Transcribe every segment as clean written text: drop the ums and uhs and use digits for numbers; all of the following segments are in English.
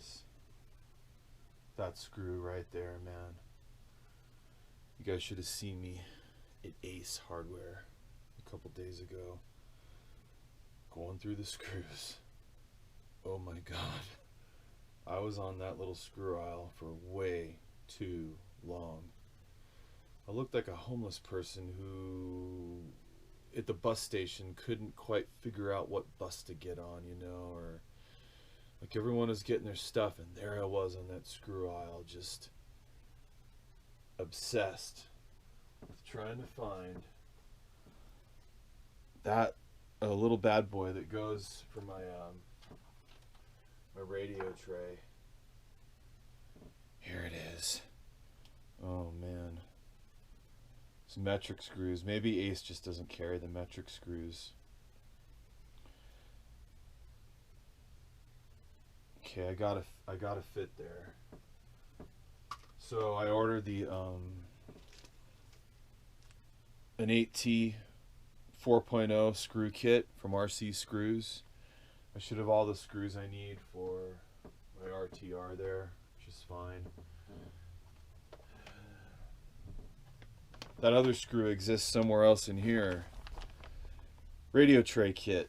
this. That screw right there, man. You guys should have seen me at Ace Hardware a couple days ago. Going through the screws. Oh my God. I was on that little screw aisle for way too long. I looked like a homeless person who at the bus station couldn't quite figure out what bus to get on, you know, or like everyone was getting their stuff and there I was on that screw aisle just obsessed with trying to find that a little bad boy that goes for my my radio tray. Here it is. Oh man. Some metric screws. Maybe Ace just doesn't carry the metric screws. Okay, I got a fit there. So I ordered the an 8T 4.0 screw kit from RC Screws. I should have all the screws I need for my RTR there, which is fine. That other screw exists somewhere else in here. Radio tray kit.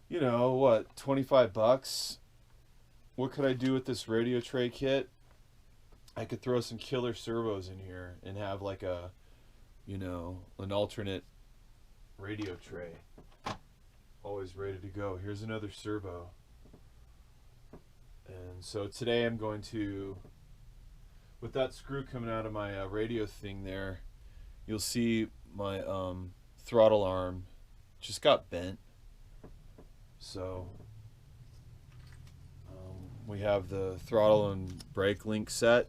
You know, what, 25 bucks? What could I do with this radio tray kit? I could throw some killer servos in here and have like a, you know, an alternate radio tray. Always ready to go. Here's another servo. And so today I'm going to, with that screw coming out of my radio thing there, you'll see my throttle arm just got bent. So we have the throttle and brake link set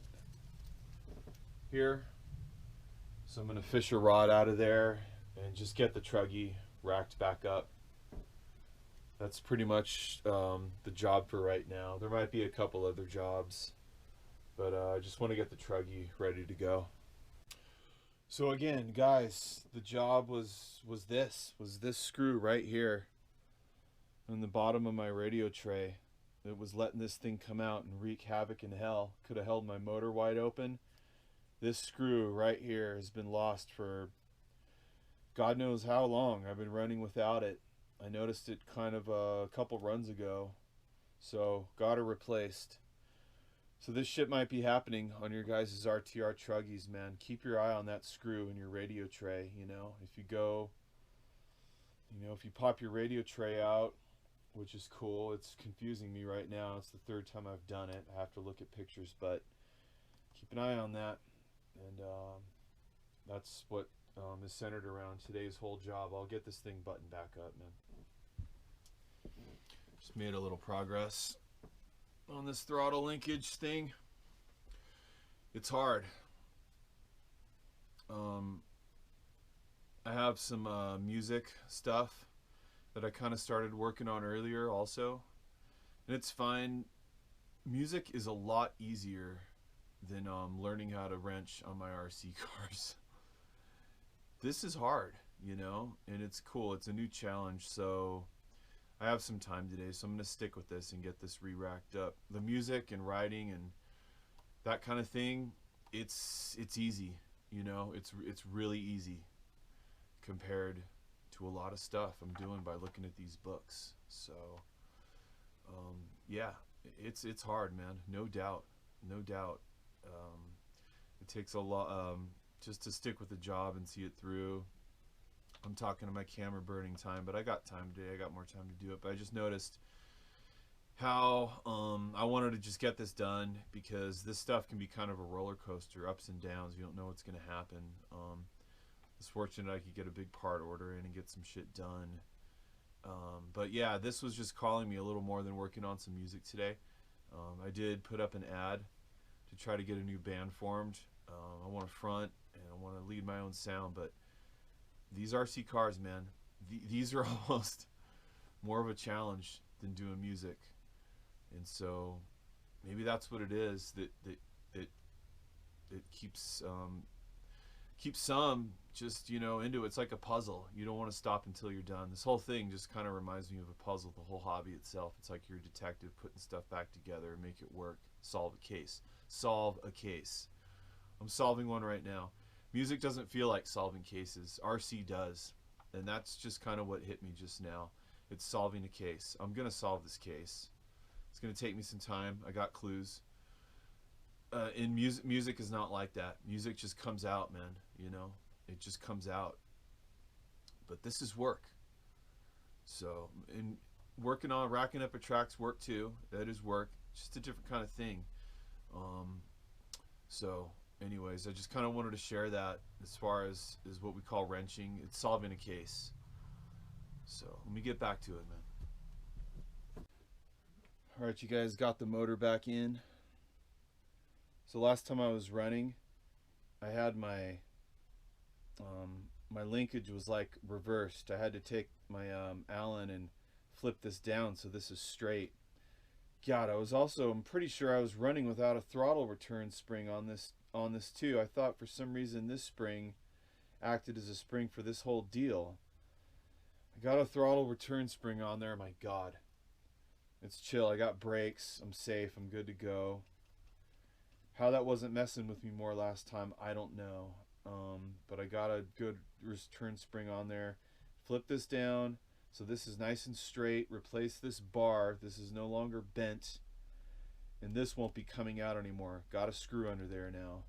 here. So I'm going to fish a rod out of there and just get the truggy racked back up. That's pretty much the job for right now. There might be a couple other jobs, but I just want to get the truggy ready to go. So again, guys, the job was this screw right here on the bottom of my radio tray. It was letting this thing come out and wreak havoc in hell. Could have held my motor wide open. This screw right here has been lost for God knows how long. I've been running without it. I noticed it kind of a couple runs ago, so got it replaced. So this shit might be happening on your guys' RTR truggies, man. Keep your eye on that screw in your radio tray, you know. If you go, you know, if you pop your radio tray out, which is cool. It's confusing me right now. It's the third time I've done it. I have to look at pictures, but keep an eye on that. And that's what is centered around today's whole job. I'll get this thing buttoned back up, man. Just made a little progress on this throttle linkage thing. It's hard. I have some music stuff that I kind of started working on earlier also, and it's fine. Music is a lot easier than learning how to wrench on my RC cars. This is hard, you know, and it's cool. It's a new challenge, so I have some time today, so I'm going to stick with this and get this re-racked up. The music and writing and that kind of thing, it's easy, you know. It's really easy compared to a lot of stuff I'm doing by looking at these books. So yeah, it's hard, man. No doubt. It takes a lot just to stick with the job and see it through. I'm talking to my camera burning time, but I got time today. I got more time to do it. But I just noticed how I wanted to just get this done, because this stuff can be kind of a roller coaster, ups and downs. You don't know what's going to happen. It's fortunate I could get a big part order in and get some shit done. But yeah, this was just calling me a little more than working on some music today. I did put up an ad to try to get a new band formed. I want to front and I want to lead my own sound, but these RC cars, man, these are almost more of a challenge than doing music. And so maybe that's what it is that keeps keep some just, you know, into it. It's like a puzzle. You don't want to stop until you're done. This whole thing just kind of reminds me of a puzzle, the whole hobby itself. It's like you're a detective putting stuff back together and make it work. Solve a case. Solve a case. I'm solving one right now. Music doesn't feel like solving cases. RC does. And that's just kind of what hit me just now. It's solving a case. I'm going to solve this case. It's going to take me some time. I got clues. In music is not like that. Music just comes out, man. You know, it just comes out. But this is work. So, in working on racking up a track's work too. That is work. Just a different kind of thing. So, anyways, I just kind of wanted to share that as far as what we call wrenching. It's solving a case. So let me get back to it, man. All right, you guys got the motor back in. So last time I was running, I had my my linkage was like reversed. I had to take my Allen and flip this down so this is straight. God, I'm pretty sure I was running without a throttle return spring on this too. I thought for some reason this spring acted as a spring for this whole deal. I got a throttle return spring on there. My God, it's chill. I got brakes. I'm safe. I'm good to go. How that wasn't messing with me more last time, I don't know. But I got a good return spring on there. Flip this down so this is nice and straight. Replace this bar. This is no longer bent. And this won't be coming out anymore. Got a screw under there now.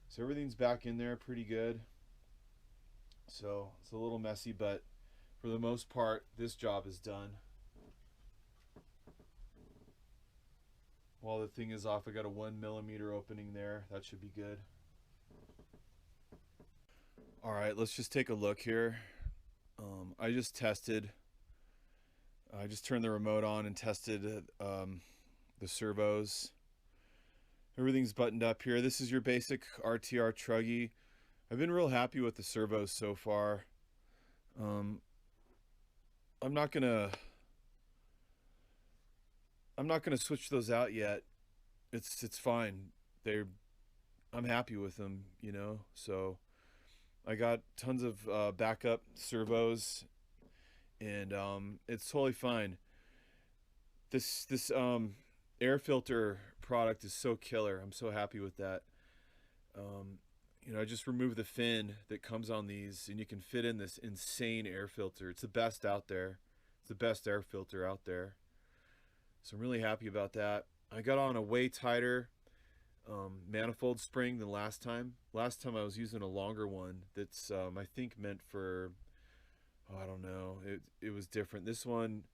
So everything's back in there pretty good. So it's a little messy, but for the most part, this job is done. While the thing is off, I got a 1mm opening there. That should be good. All right, let's just take a look here. I just turned the remote on and tested the servos. Everything's buttoned up here. This is your basic RTR truggy. I've been real happy with the servos so far. I'm not gonna switch those out yet. It's fine. I'm happy with them, you know. So I got tons of backup servos, and it's totally fine. This air filter product is so killer. I'm so happy with that. You know, I just removed the fin that comes on these, and you can fit in this insane air filter. It's the best out there. It's the best air filter out there. So I'm really happy about that. I got on a way tighter manifold spring than last time. Last time I was using a longer one that's I think meant for, oh, I don't know. It was different. This one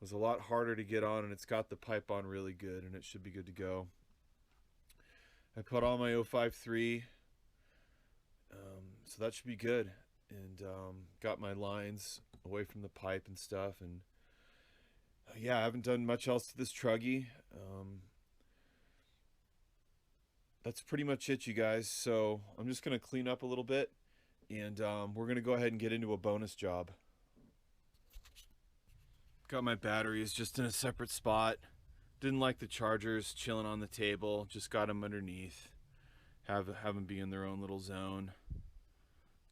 was a lot harder to get on, and it's got the pipe on really good, and it should be good to go. I put on my 053, so that should be good, and got my lines away from the pipe and stuff, and yeah, I haven't done much else to this truggy. That's pretty much it, you guys. So I'm just going to clean up a little bit, and we're going to go ahead and get into a bonus job. Got my batteries just in a separate spot. Didn't like the chargers chilling on the table. Just got them underneath. Have them be in their own little zone.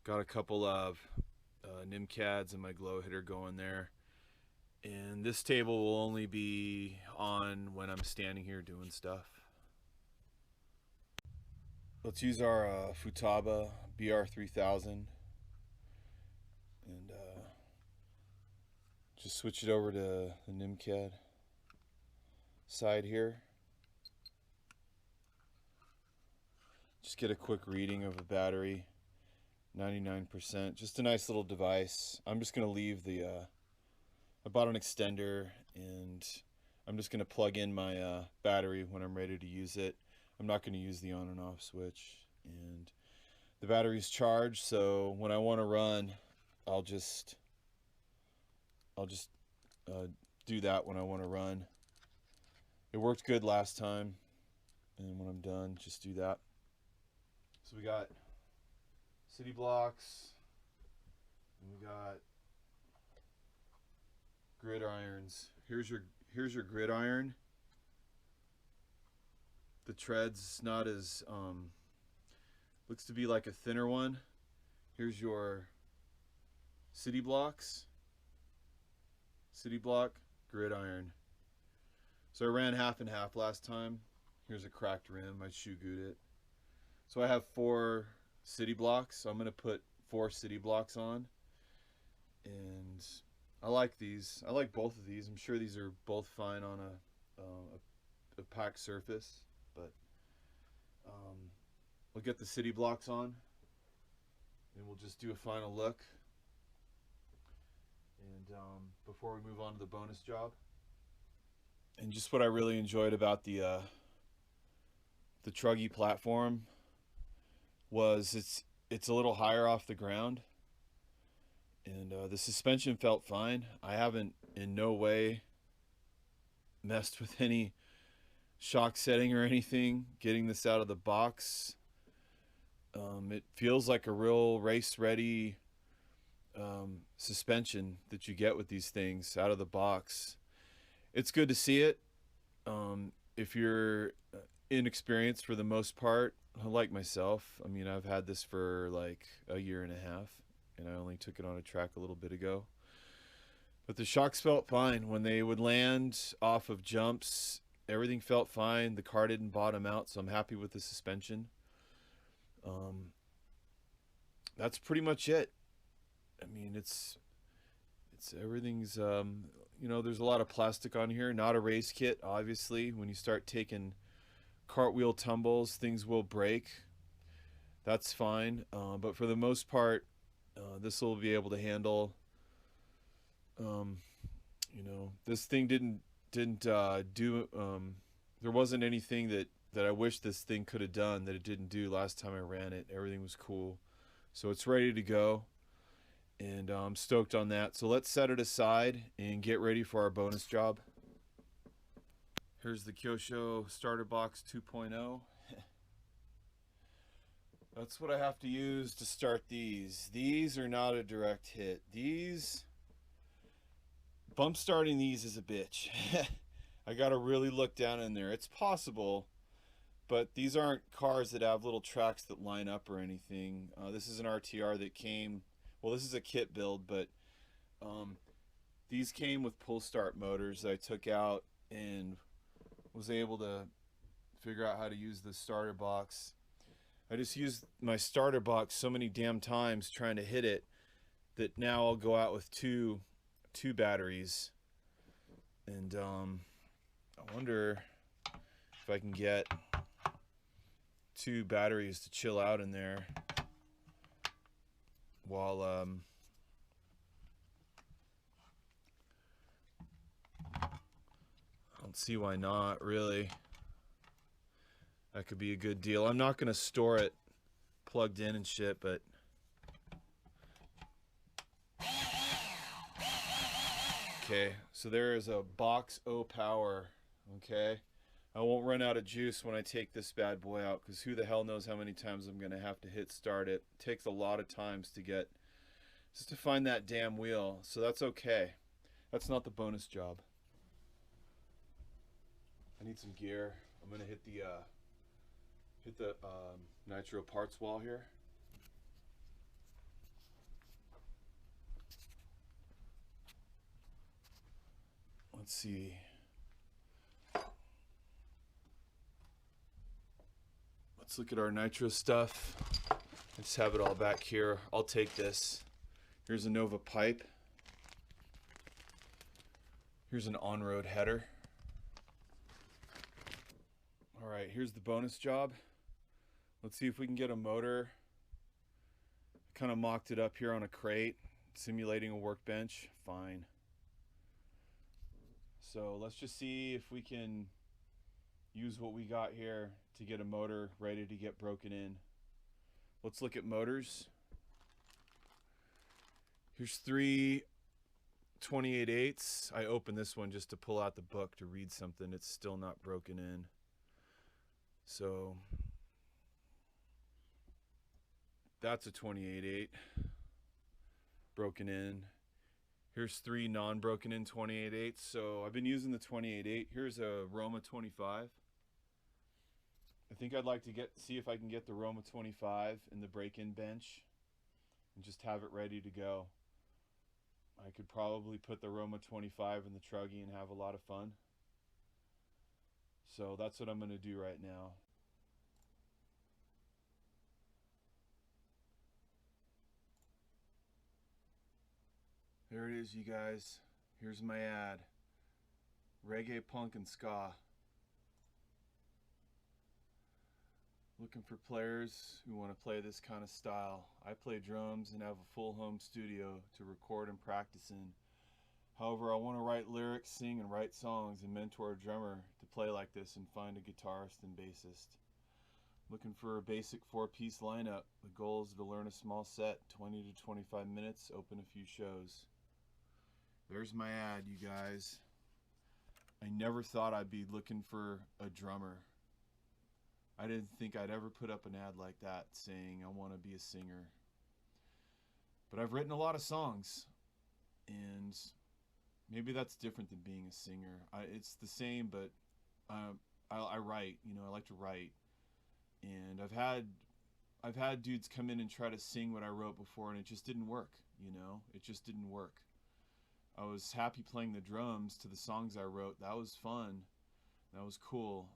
Got a couple of NIMCADs and my glow hitter going there. And this table will only be on when I'm standing here doing stuff. Let's use our Futaba BR3000 and just switch it over to the NIMCAD side here. Just get a quick reading of the battery, 99%. Just a nice little device. I'm just going to leave the, I bought an extender, and I'm just going to plug in my battery when I'm ready to use it. I'm not going to use the on and off switch, and the battery's charged, so when I want to run, I'll just do that when I want to run. It worked good last time, and when I'm done, just do that. So we got city blocks, and we got grid irons. Here's your grid iron. The tread's not as Looks to be like a thinner one. Here's your city blocks. City block, gridiron. So I ran half and half last time. Here's a cracked rim. I shoe gooed it. So I have 4 city blocks. So I'm going to put 4 city blocks on. And I like these. I like both of these. I'm sure these are both fine on a packed surface. But we'll get the city blocks on. And we'll just do a final look. And before we move on to the bonus job. And just what I really enjoyed about the Truggy platform was it's a little higher off the ground, and the suspension felt fine. I haven't in no way messed with any shock setting or anything getting this out of the box. It feels like a real race ready suspension that you get with these things out of the box. It's good to see it. If you're inexperienced for the most part, like myself, I mean, I've had this for like a year and a half, and I only took it on a track a little bit ago. But the shocks felt fine. When they would land off of jumps, everything felt fine. The car didn't bottom out, so I'm happy with the suspension. That's pretty much it. I mean, it's everything's, you know, there's a lot of plastic on here. Not a race kit, obviously. When you start taking cartwheel tumbles, things will break. That's fine. But for the most part, this will be able to handle, you know, this thing didn't do, there wasn't anything that I wish this thing could have done that it didn't do last time I ran it. Everything was cool. So it's ready to go. And I'm stoked on that. So let's set it aside and get ready for our bonus job. Here's the Kyosho starter box 2.0. That's what I have to use to start these. These are not a direct hit. These, bump starting these is a bitch. I got to really look down in there. It's possible, but these aren't cars that have little tracks that line up or anything. This is an RTR that came, well, this is a kit build, but these came with pull start motors that I took out and was able to figure out how to use the starter box. I just used my starter box so many damn times trying to hit it that now I'll go out with two batteries. And I wonder if I can get 2 batteries to chill out in there while I don't see why not, really. That could be a good deal. I'm not going to store it plugged in and shit, but okay, so there is a box O power. Okay, I won't run out of juice when I take this bad boy out, because who the hell knows how many times I'm going to have to hit start it. It takes a lot of times to get, just to find that damn wheel. So that's okay. That's not the bonus job. I need some gear. I'm going to hit the Nitro parts wall here. Let's see. Let's look at our Nitro stuff. I just have it all back here. I'll take this. Here's a Nova pipe. Here's an on-road header. All right, here's the bonus job. Let's see if we can get a motor. I kind of mocked it up here on a crate, simulating a workbench. Fine. So let's just see if we can use what we got here to get a motor ready to get broken in. Let's look at motors. Here's 3 28/8. I opened this one just to pull out the book to read something. It's still not broken in. So that's a 28/8 broken in. Here's 3 non-broken in 28/8. So I've been using the 28/8. Here's a Roma 25. I think I'd like to see if I can get the Roma 25 in the break-in bench and just have it ready to go. I could probably put the Roma 25 in the truggy and have a lot of fun. So that's what I'm going to do right now. There it is, you guys. Here's my ad. Reggae, punk, and ska. Looking for players who want to play this kind of style. I play drums and have a full home studio to record and practice in. However, I want to write lyrics, sing, and write songs and mentor a drummer to play like this and find a guitarist and bassist. Looking for a basic 4-piece lineup. The goal is to learn a small set, 20 to 25 minutes, open a few shows. There's my ad, you guys. I never thought I'd be looking for a drummer. I didn't think I'd ever put up an ad like that saying I want to be a singer. But I've written a lot of songs, and maybe that's different than being a singer. It's the same, but I write. You know, I like to write, and I've had dudes come in and try to sing what I wrote before, and it just didn't work. You know, it just didn't work. I was happy playing the drums to the songs I wrote. That was fun. That was cool.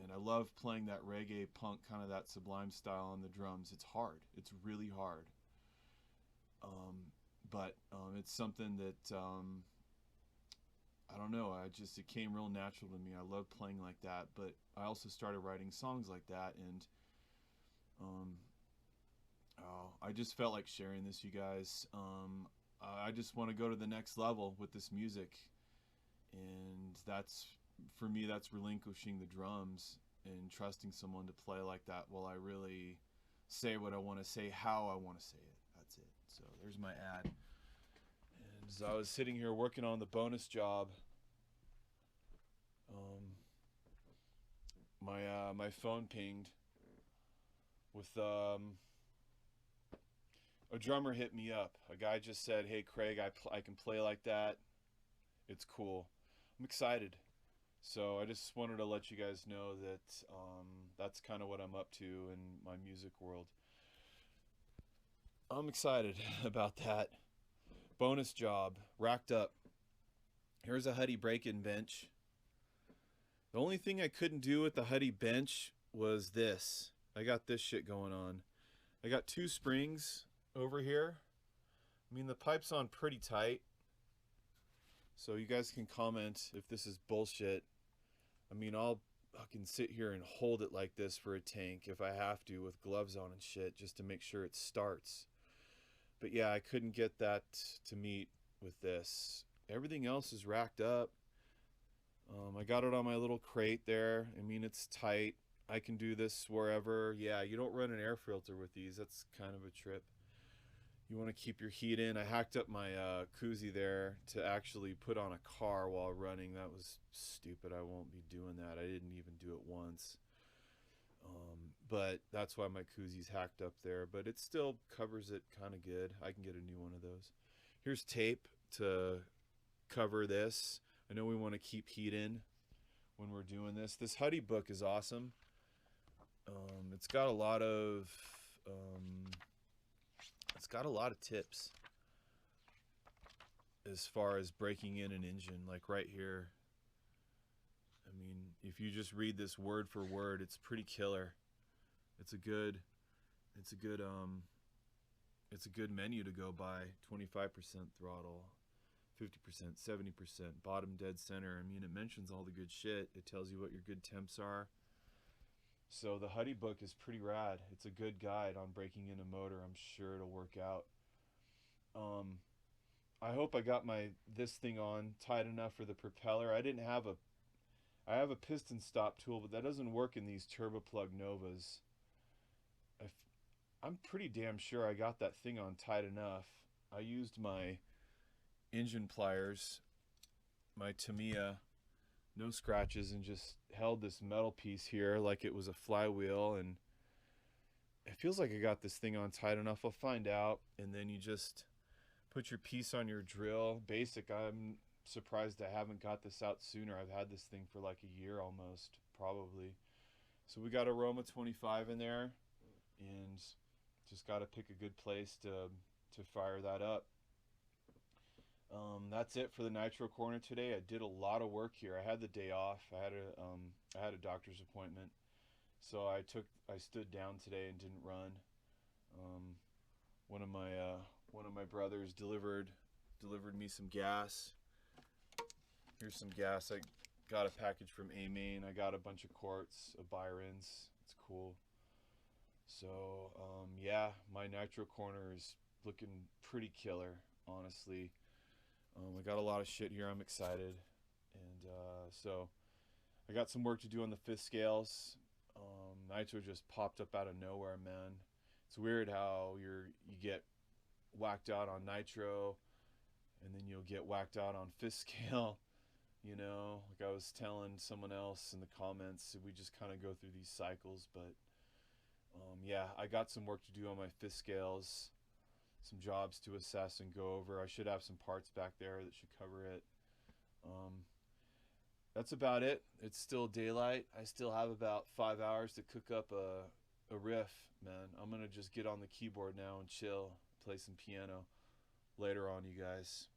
And I love playing that reggae punk, kind of that Sublime style on the drums. It's hard. It's really hard. But it's something that, I don't know, it came real natural to me. I love playing like that. But I also started writing songs like that. And I just felt like sharing this, you guys. I just want to go to the next level with this music. And for me, that's relinquishing the drums and trusting someone to play like that while I really say what I want to say, how I want to say it. That's it. So there's my ad. And as I was sitting here working on the bonus job, my phone pinged with a drummer hit me up. A guy just said, "Hey Craig, I can play like that. It's cool." I'm excited. So I just wanted to let you guys know that that's kind of what I'm up to in my music world. I'm excited about that. Bonus job, racked up. Here's a Huddy break-in bench. The only thing I couldn't do with the Huddy bench was this. I got this shit going on. I got 2 springs over here. I mean, the pipe's on pretty tight. So you guys can comment if this is bullshit. I mean, I'll fucking sit here and hold it like this for a tank if I have to with gloves on and shit just to make sure it starts. But yeah, I couldn't get that to meet with this. Everything else is racked up. I got it on my little crate there. I mean, it's tight. I can do this wherever. Yeah, you don't run an air filter with these. That's kind of a trip. You want to keep your heat in. I hacked up my koozie there to actually put on a car while running. That was stupid. I won't be doing that. I didn't even do it once. But that's why my koozie's hacked up there. But it still covers it kind of good. I can get a new one of those. Here's tape to cover this. I know we want to keep heat in when we're doing this. This Huddy book is awesome. It's got a lot of... it's got a lot of tips as far as breaking in an engine, like right here. I mean, if you just read this word for word, it's pretty killer. It's a good menu to go by. 25% throttle, 50%, 70%, bottom dead center. I mean, it mentions all the good shit. It tells you what your good temps are. So the Huddy book is pretty rad. It's a good guide on breaking in a motor. I'm sure it'll work out. I hope I got this thing on tight enough for the propeller. I have a piston stop tool, but that doesn't work in these turbo plug Novas. I'm pretty damn sure I got that thing on tight enough. I used my engine pliers, my Tamiya, no scratches, and just held this metal piece here like it was a flywheel, and it feels like I got this thing on tight enough. I'll find out. And then you just put your piece on your drill. Basic. I'm surprised I haven't got this out sooner. I've had this thing for like a year almost, probably. So we got Aroma 25 in there, and just got to pick a good place to fire that up. That's it for the Nitro corner today. I did a lot of work here. I had the day off. I had a doctor's appointment, so I stood down today and didn't run. One of my brothers delivered me some gas. Here's some gas. I got a package from A-Main. I got a bunch of quarts of Byron's. It's cool. So yeah, my Nitro corner is looking pretty killer, honestly. I got a lot of shit here. I'm excited, and so I got some work to do on the fifth scales. Nitro just popped up out of nowhere, man. It's weird how you get whacked out on Nitro, and then you'll get whacked out on fifth scale. You know, like I was telling someone else in the comments, we just kind of go through these cycles. But yeah, I got some work to do on my fifth scales. Some jobs to assess and go over. I should have some parts back there that should cover it. That's about it. It's still daylight. I still have about 5 hours to cook up a riff, man. I'm gonna just get on the keyboard now and chill, play some piano. Later on, you guys.